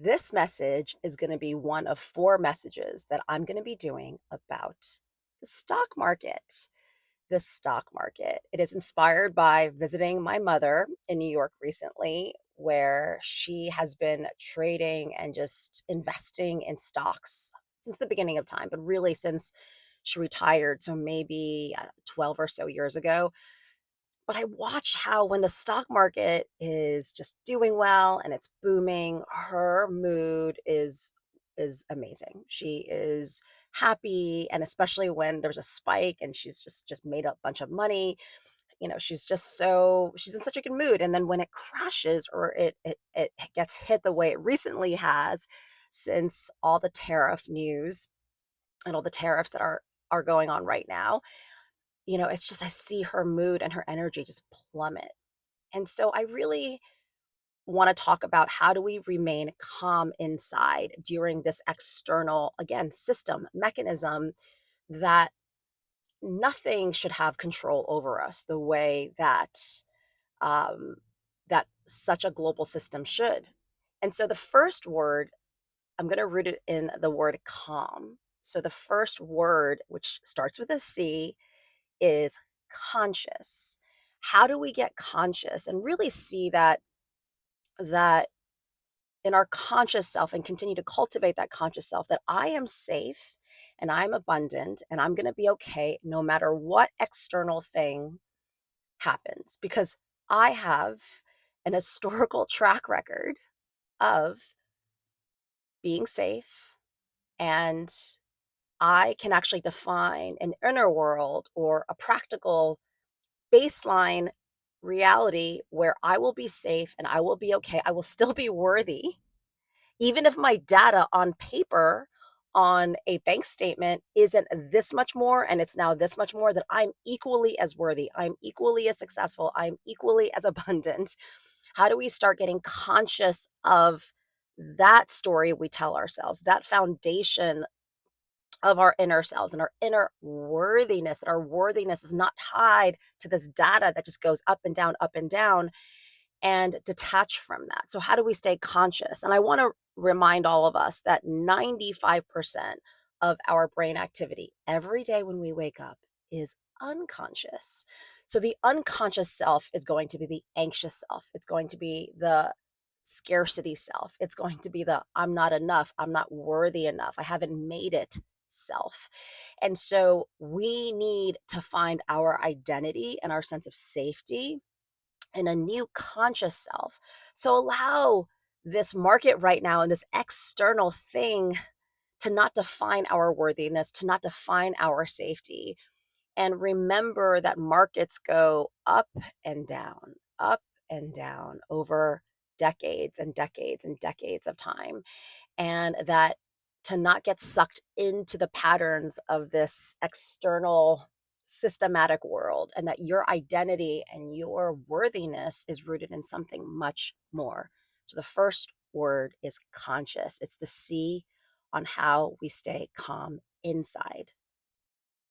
This message is going to be one of four messages that I'm going to be doing about the stock market. The stock market. It is inspired by visiting my mother in New York recently, where she has been trading and just investing in stocks since the beginning of time, but really since she retired. So maybe 12 or so years ago. But I watch how when the stock market is just doing well and it's booming, her mood is amazing. She is happy, and especially when there's a spike and she's just made a bunch of money, she's in such a good mood. And then when it crashes or it gets hit the way it recently has since all the tariff news and all the tariffs that are going on right now, it's just I see her mood and her energy just plummet. And so I really want to talk about how do we remain calm inside during this external, again, system mechanism that nothing should have control over us the way um, that such a global system should. And so the first word, I'm going to root it in the word calm. So the first word, which starts with a C, is conscious. How do we get conscious and really see that in our conscious self and continue to cultivate that conscious self that I am safe and I'm abundant and I'm going to be okay no matter what external thing happens, because I have an historical track record of being safe, and I can actually define an inner world or a practical baseline reality where I will be safe and I will be okay. I will still be worthy. Even if my data on paper on a bank statement isn't this much more and it's now this much more, that I'm equally as worthy. I'm equally as successful. I'm equally as abundant. How do we start getting conscious of that story we tell ourselves, that foundation of our inner selves and our inner worthiness, that our worthiness is not tied to this data that just goes up and down, and detach from that. So, how do we stay conscious? And I want to remind all of us that 95% of our brain activity every day when we wake up is unconscious. So, the unconscious self is going to be the anxious self, it's going to be the scarcity self, it's going to be the I'm not enough, I'm not worthy enough, I haven't made it self. And so, we need to find our identity and our sense of safety and a new conscious self. So allow this market right now and this external thing to not define our worthiness, to not define our safety. And remember that markets go up and down over decades and decades and decades of time, and that to not get sucked into the patterns of this external systematic world, and that your identity and your worthiness is rooted in something much more. So the first word is conscious. It's the C on how we stay calm inside.